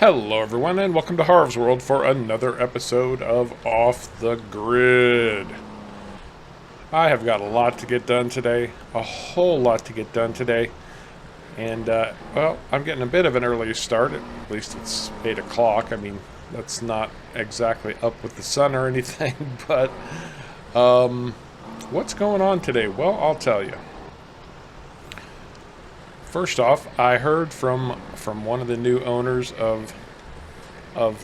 Hello everyone and welcome to Harv's World for another episode of Off the Grid. I have got a lot to get done today, a whole lot to get done today, and well, I'm getting a bit of an early start, at least it's 8 o'clock. I mean, that's not exactly up with the sun or anything, but what's going on today? Well, I'll tell you. First off, I heard from one of the new owners of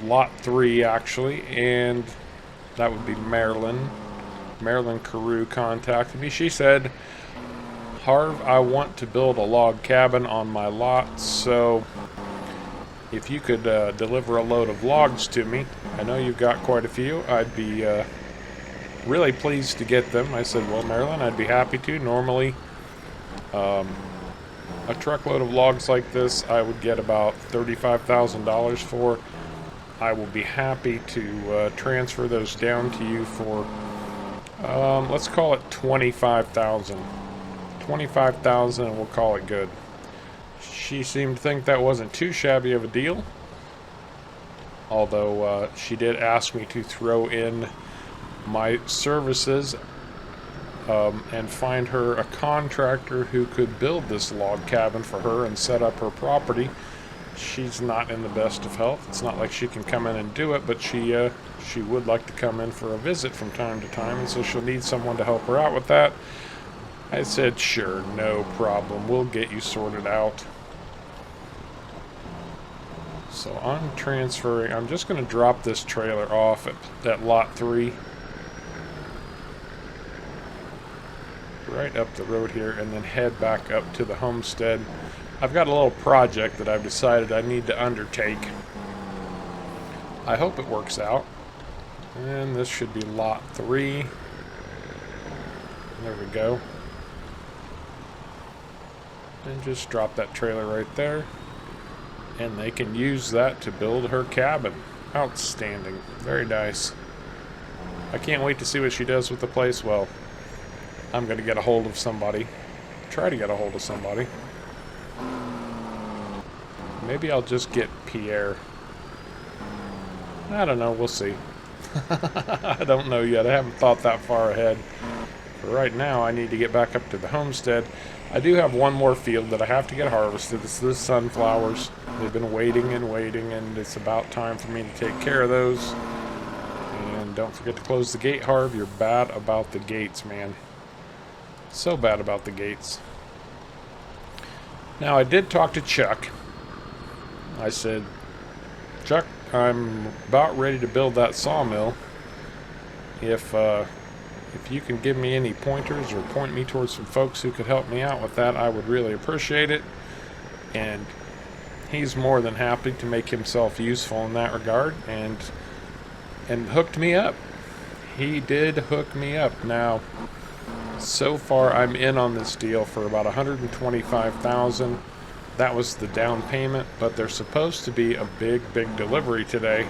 Lot 3, actually, and that would be Marilyn. Marilyn Carew contacted me. She said, Harv, I want to build a log cabin on my lot, so if you could deliver a load of logs to me, I know you've got quite a few, I'd be really pleased to get them. I said, well, Marilyn, I'd be happy to. Normally, a truckload of logs like this, I would get about $35,000 for. I will be happy to transfer those down to you for, let's call it $25,000. $25,000 and we'll call it good. She seemed to think that wasn't too shabby of a deal. Although she did ask me to throw in my services and find her a contractor who could build this log cabin for her and set up her property. She's not in the best of health. It's not like she can come in and do it, but she would like to come in for a visit from time to time, and so she'll need someone to help her out with that. I said, sure, no problem. We'll get you sorted out. So I'm transferring. I'm just going to drop this trailer off at Lot 3. Right up the road here, and then head back up to the homestead. I've got a little project that I've decided I need to undertake. I hope it works out. And this should be Lot 3. There we go. And just drop that trailer right there. And they can use that to build her cabin. Outstanding. Very nice. I can't wait to see what she does with the place. Well, I'm going to get a hold of somebody. Try to get a hold of somebody. Maybe I'll just get Pierre. I don't know. We'll see. I don't know yet. I haven't thought that far ahead. For right now, I need to get back up to the homestead. I do have one more field that I have to get harvested. It's the sunflowers. They've been waiting and waiting, and it's about time for me to take care of those. And don't forget to close the gate, Harv. You're bad about the gates, man. So bad about the gates. Now, I did talk to Chuck. I said, Chuck, I'm about ready to build that sawmill. If you can give me any pointers or point me towards some folks who could help me out with that, I would really appreciate it. And he's more than happy to make himself useful in that regard, and hooked me up. He did hook me up. Now, so far, I'm in on this deal for about $125,000. That was the down payment, but there's supposed to be a big delivery today.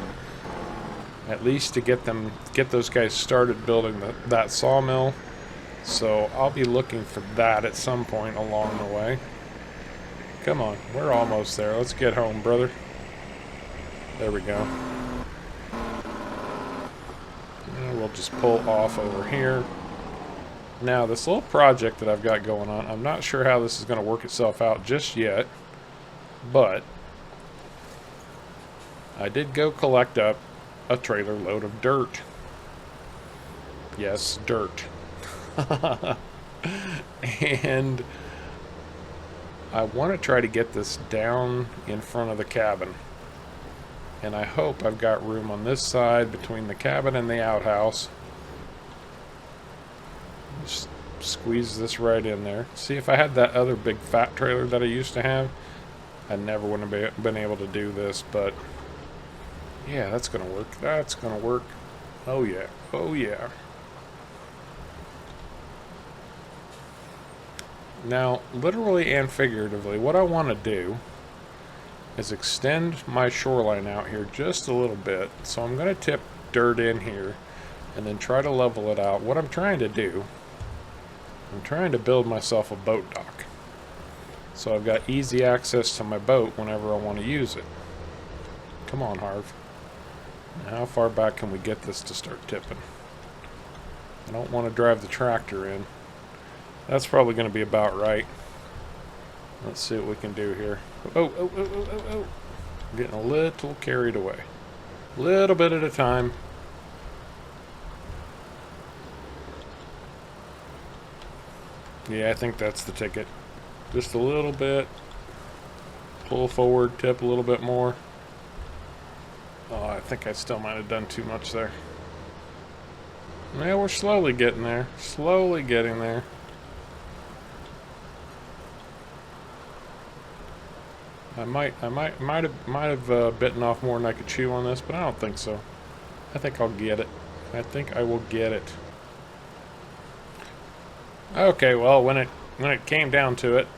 At least to get those guys started building that sawmill. So I'll be looking for that at some point along the way. Come on, we're almost there. Let's get home, brother. There we go. And we'll just pull off over here. Now, this little project that I've got going on, I'm not sure how this is going to work itself out just yet, but I did go collect up a trailer load of dirt. Yes, dirt. And I want to try to get this down in front of the cabin. And I hope I've got room on this side between the cabin and the outhouse. Just squeeze this right in there. See, if I had that other big fat trailer that I used to have, I never would have been able to do this, but yeah, that's gonna work. That's gonna work. Oh yeah. Oh yeah. Now, literally and figuratively, what I want to do is extend my shoreline out here just a little bit. So I'm going to tip dirt in here and then try to level it out. What I'm trying to do, I'm trying to build myself a boat dock. So I've got easy access to my boat whenever I want to use it. Come on, Harv. Now, how far back can we get this to start tipping? I don't want to drive the tractor in. That's probably going to be about right. Let's see what we can do here. Oh. Getting a little carried away. Little bit at a time. Yeah, I think that's the ticket. Just a little bit. Pull forward, tip a little bit more. Oh, I think I still might have done too much there. Yeah, we're slowly getting there. Slowly getting there. I might have bitten off more than I could chew on this, but I don't think so. I think I'll get it. I think I will get it. Okay, well, when it came down to it,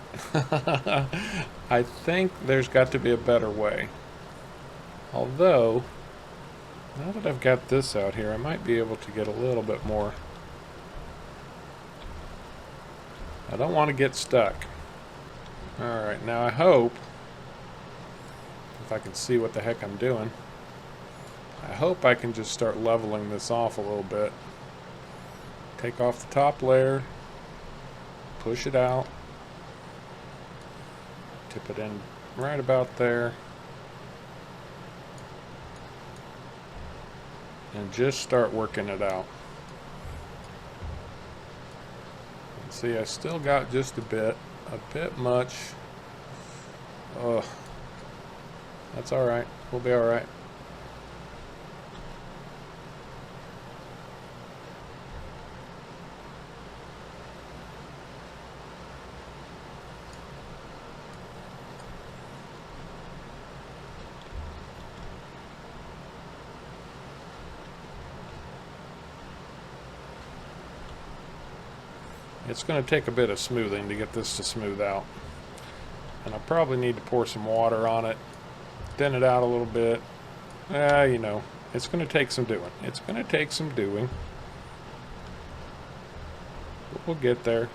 I think there's got to be a better way. Although, now that I've got this out here, I might be able to get a little bit more. I don't want to get stuck. Alright, now I hope, if I can see what the heck I'm doing, I hope I can just start leveling this off a little bit. Take off the top layer, push it out, tip it in right about there, and just start working it out. And see, I still got just a bit much. Oh, that's all right. We'll be all right. It's going to take a bit of smoothing to get this to smooth out. And I probably need to pour some water on it, thin it out a little bit. You know, it's going to take some doing. It's going to take some doing. But we'll get there.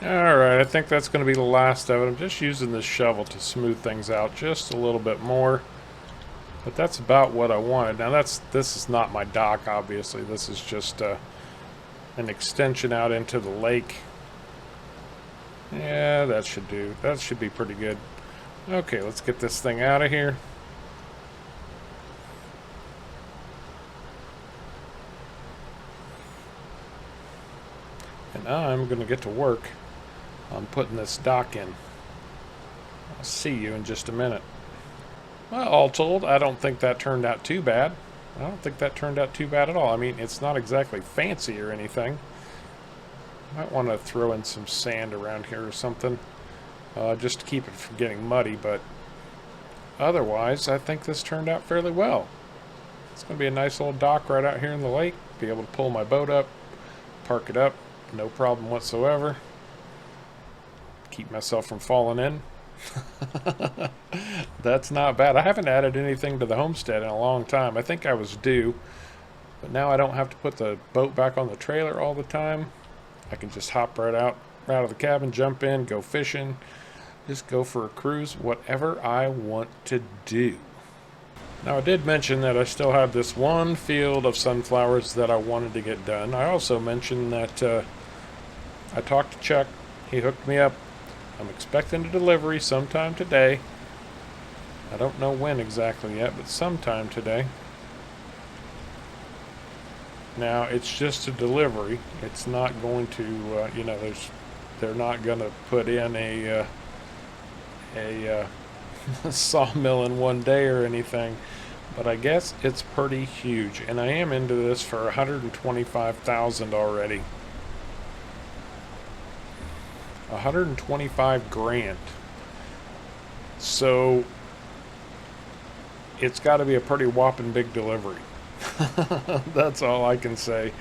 Alright, I think that's going to be the last of it. I'm just using this shovel to smooth things out just a little bit more. But that's about what I wanted. Now this is not my dock, obviously. This is just an extension out into the lake. Yeah, that should do. That should be pretty good. Okay, let's get this thing out of here. And I'm going to get to work on putting this dock in. I'll see you in just a minute. Well, all told, I don't think that turned out too bad. I don't think that turned out too bad at all. I mean, it's not exactly fancy or anything. Might want to throw in some sand around here or something, just to keep it from getting muddy, but otherwise, I think this turned out fairly well. It's going to be a nice little dock right out here in the lake. Be able to pull my boat up, park it up, no problem whatsoever. Keep myself from falling in. That's not bad. I haven't added anything to the homestead in a long time. I think I was due, but now I don't have to put the boat back on the trailer all the time. I can just hop right out of the cabin, jump in, go fishing, just go for a cruise, whatever I want to do. Now, I did mention that I still have this one field of sunflowers that I wanted to get done. I also mentioned that I talked to Chuck. He hooked me up. I'm expecting a delivery sometime today. I don't know when exactly yet, but sometime today. Now, it's just a delivery. It's not going to, you know, they're not going to put in a sawmill in one day or anything. But I guess it's pretty huge, and I am into this for $125,000 already. 125 grand. So it's got to be a pretty whopping big delivery. That's all I can say.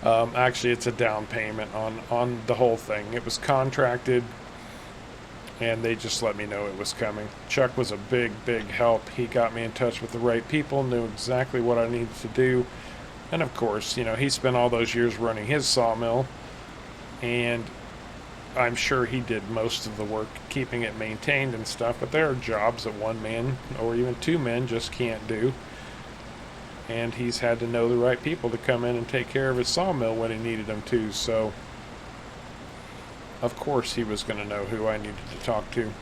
Actually, it's a down payment on the whole thing. It was contracted, and they just let me know it was coming. Chuck was a big help. He got me in touch with the right people, knew exactly what I needed to do, and of course, you know, he spent all those years running his sawmill, and I'm sure he did most of the work keeping it maintained and stuff, but there are jobs that one man or even two men just can't do. And he's had to know the right people to come in and take care of his sawmill when he needed them to, so of course he was going to know who I needed to talk to.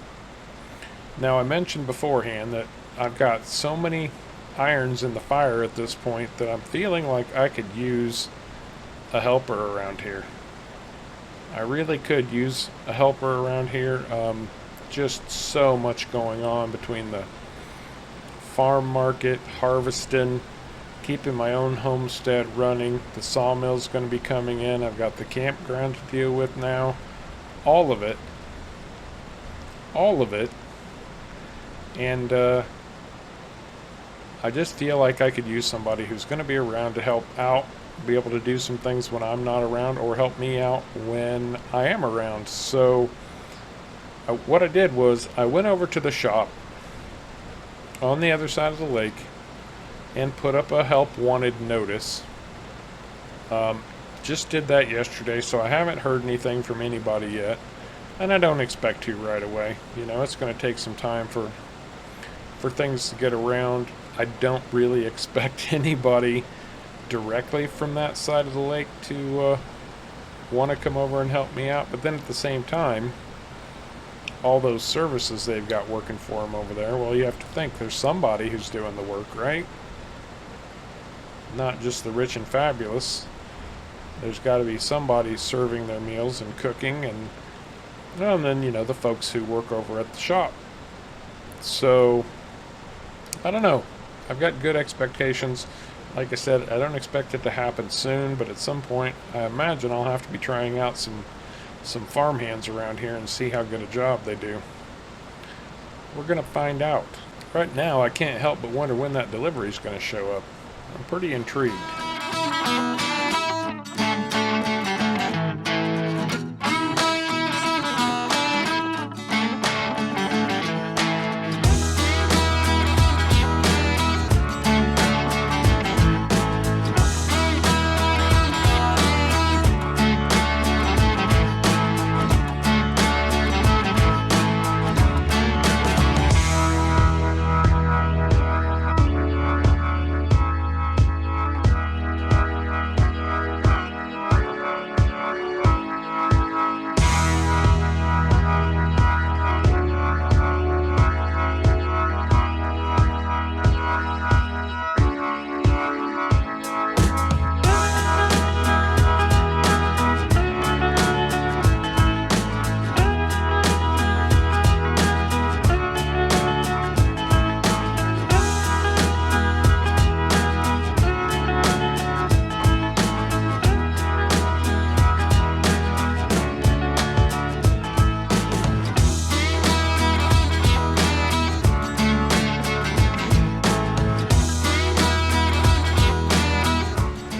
Now, I mentioned beforehand that I've got so many irons in the fire at this point that I'm feeling like I could use a helper around here. I really could use a helper around here. Just so much going on between the farm market, harvesting, keeping my own homestead running. The sawmill's going to be coming in. I've got the campground to deal with now. All of it. All of it. And I just feel like I could use somebody who's going to be around to help out, be able to do some things when I'm not around, or help me out when I am around. So what I did was I went over to the shop on the other side of the lake and put up a help wanted notice. Just did that yesterday, so I haven't heard anything from anybody yet, and I don't expect to right away. You know, it's going to take some time for things to get around. I don't really expect anybody directly from that side of the lake to want to come over and help me out, but then at the same time, all those services they've got working for them over there, well, you have to think there's somebody who's doing the work, right? Not just the rich and fabulous. There's got to be somebody serving their meals and cooking, and then, you know, the folks who work over at the shop. So, I don't know. I've got good expectations. Like I said, I don't expect it to happen soon, but at some point, I imagine I'll have to be trying out some farmhands around here and see how good a job they do. We're going to find out. Right now, I can't help but wonder when that delivery is going to show up. I'm pretty intrigued.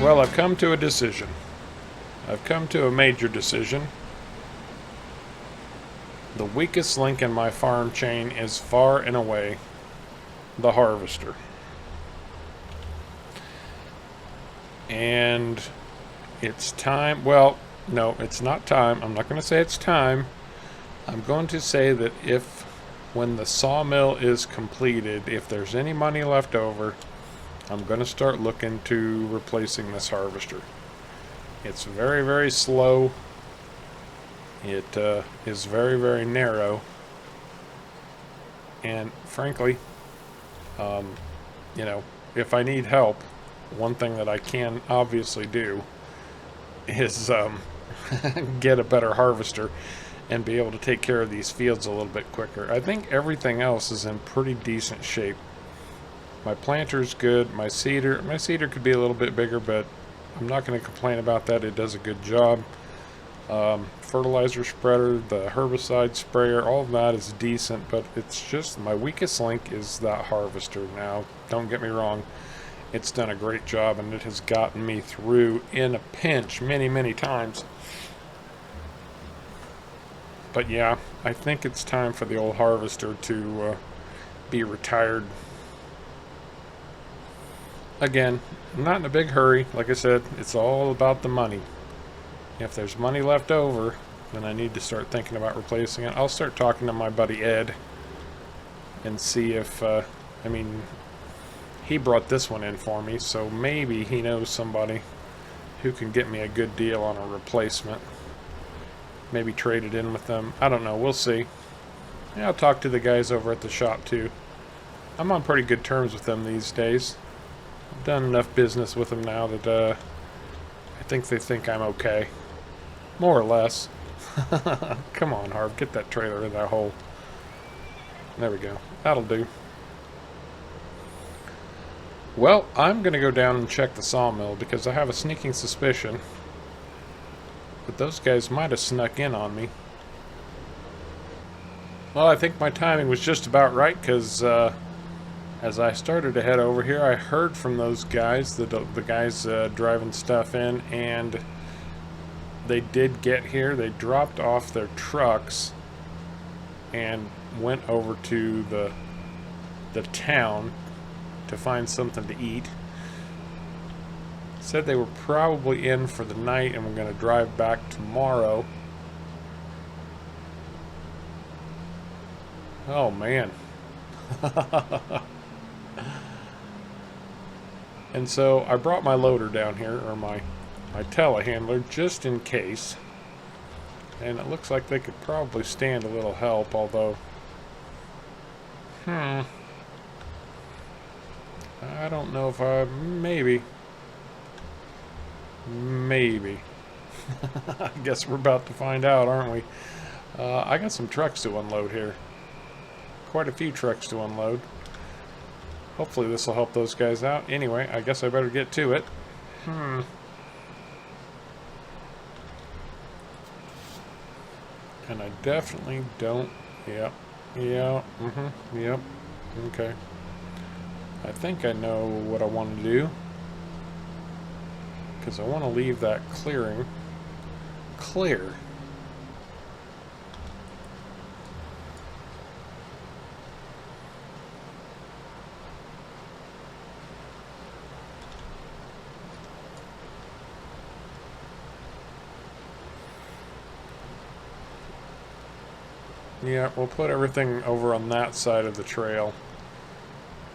Well, I've come to a decision. I've come to a major decision. The weakest link in my farm chain is far and away the harvester. And it's time. Well, no, it's not time. I'm not going to say it's time. I'm going to say that when the sawmill is completed, if there's any money left over, I'm going to start looking to replacing this harvester. It's very, very slow. It is very, very narrow. And frankly, you know, if I need help, one thing that I can obviously do is get a better harvester and be able to take care of these fields a little bit quicker. I think everything else is in pretty decent shape. My planter's good. My seeder could be a little bit bigger, but I'm not going to complain about that. It does a good job. Fertilizer spreader, the herbicide sprayer, all of that is decent, but it's just my weakest link is that harvester. Now, don't get me wrong, it's done a great job and it has gotten me through in a pinch many, many times. But yeah, I think it's time for the old harvester to be retired. Again, I'm not in a big hurry. Like I said, it's all about the money. If there's money left over, then I need to start thinking about replacing it. I'll start talking to my buddy Ed and see if, I mean, he brought this one in for me, so maybe he knows somebody who can get me a good deal on a replacement. Maybe trade it in with them. I don't know. We'll see. Yeah, I'll talk to the guys over at the shop too. I'm on pretty good terms with them these days. I've done enough business with them now that I think they think I'm okay. More or less. Come on, Harv. Get that trailer in that hole. There we go. That'll do. Well, I'm going to go down and check the sawmill because I have a sneaking suspicion that those guys might have snuck in on me. Well, I think my timing was just about right because as I started to head over here, I heard from those guys, the guys driving stuff in, and they did get here. They dropped off their trucks and went over to the town to find something to eat. Said they were probably in for the night and we're going to drive back tomorrow. Oh man. And so I brought my loader down here, or my telehandler, just in case. And it looks like they could probably stand a little help, although I don't know if maybe. I guess we're about to find out, aren't we? I got some trucks to unload here. Quite a few trucks to unload. Hopefully this will help those guys out. Anyway, I guess I better get to it. And I definitely don't... Yep. Okay. I think I know what I want to do. Because I want to leave that clearing clear. Yeah, we'll put everything over on that side of the trail.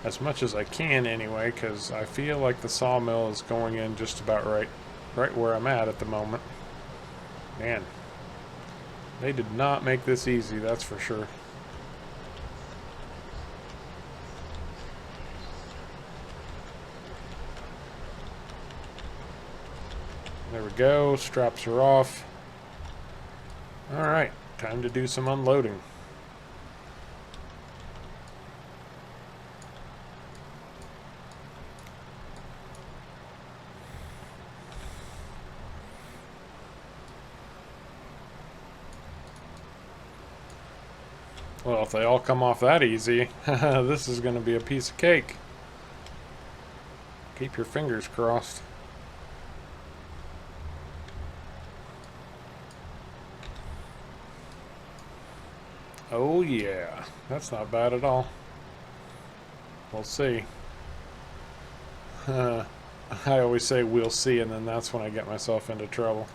As much as I can anyway, because I feel like the sawmill is going in just about right where I'm at the moment. Man, they did not make this easy, that's for sure. There we go, straps are off. Alright, time to do some unloading. Well, if they all come off that easy, this is going to be a piece of cake. Keep your fingers crossed. Oh yeah, that's not bad at all. We'll see. I always say we'll see, and then that's when I get myself into trouble.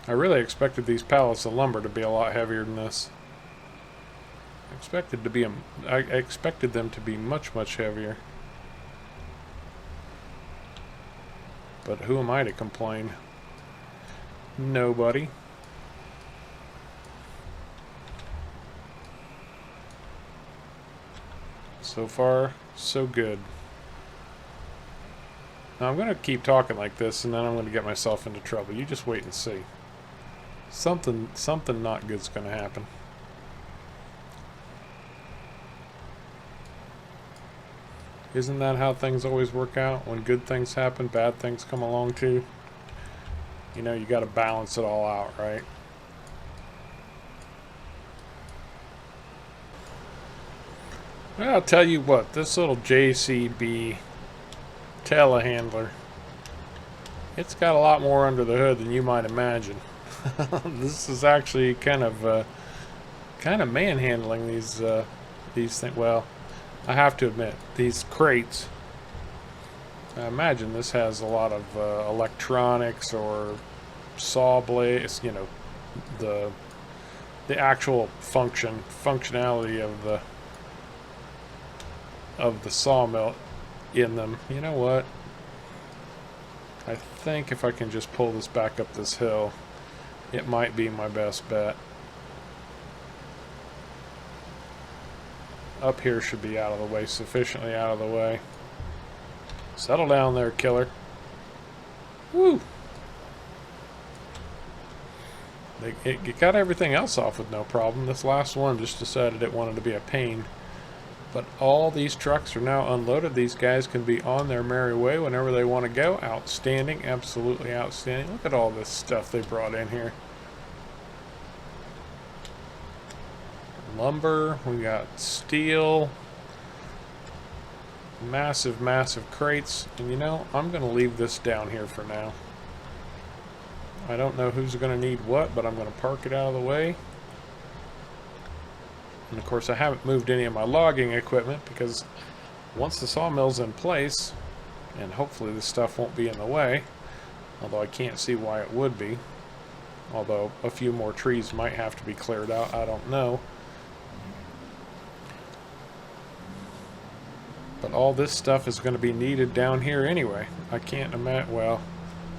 I really expected these pallets of lumber to be a lot heavier than this. I expected them to be much heavier. But who am I to complain? Nobody. So far, so good. Now I'm going to keep talking like this, and then I'm going to get myself into trouble. You just wait and see. Something not good's going to happen. Isn't that how things always work out? When good things happen, bad things come along too. You know, you got to balance it all out, right? Well, I'll tell you what, this little JCB telehandler. It's got a lot more under the hood than you might imagine. This is actually kind of manhandling these things. Well, I have to admit, these crates, I imagine this has a lot of electronics or saw blades, you know, the actual functionality of the sawmill in them. You know what? I think if I can just pull this back up this hill, it might be my best bet. Up here should be out of the way, sufficiently out of the way. Settle down there, killer. Woo! It got everything else off with no problem. This last one just decided it wanted to be a pain. But all these trucks are now unloaded. These guys can be on their merry way whenever they want to go. Outstanding. Absolutely outstanding. Look at all this stuff they brought in here. Lumber. We got steel. Massive, massive crates. And you know, I'm going to leave this down here for now. I don't know who's going to need what, but I'm going to park it out of the way. And of course I haven't moved any of my logging equipment because once the sawmill's in place, and hopefully this stuff won't be in the way, although I can't see why it would be, although a few more trees might have to be cleared out, I don't know. But all this stuff is going to be needed down here anyway. I can't imagine, well,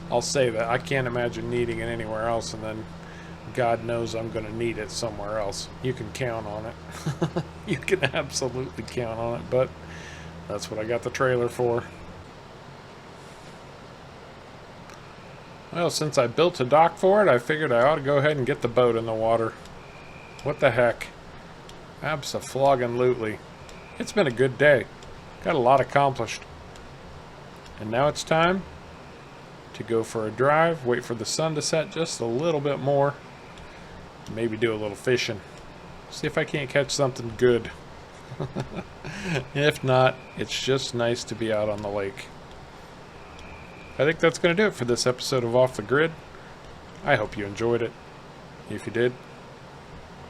I'll say that. I can't imagine needing it anywhere else, and then God knows I'm going to need it somewhere else. You can count on it. You can absolutely count on it, but that's what I got the trailer for. Well, since I built a dock for it, I figured I ought to go ahead and get the boat in the water. What the heck? Abso-floggin-lutely. It's been a good day. Got a lot accomplished. And now it's time to go for a drive, wait for the sun to set just a little bit more, maybe do a little fishing. See if I can't catch something good. If not, it's just nice to be out on the lake. I think that's going to do it for this episode of Off the Grid. I hope you enjoyed it. If you did,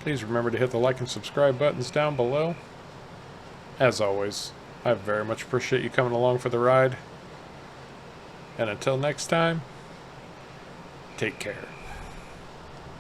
please remember to hit the like and subscribe buttons down below. As always, I very much appreciate you coming along for the ride. And until next time, take care.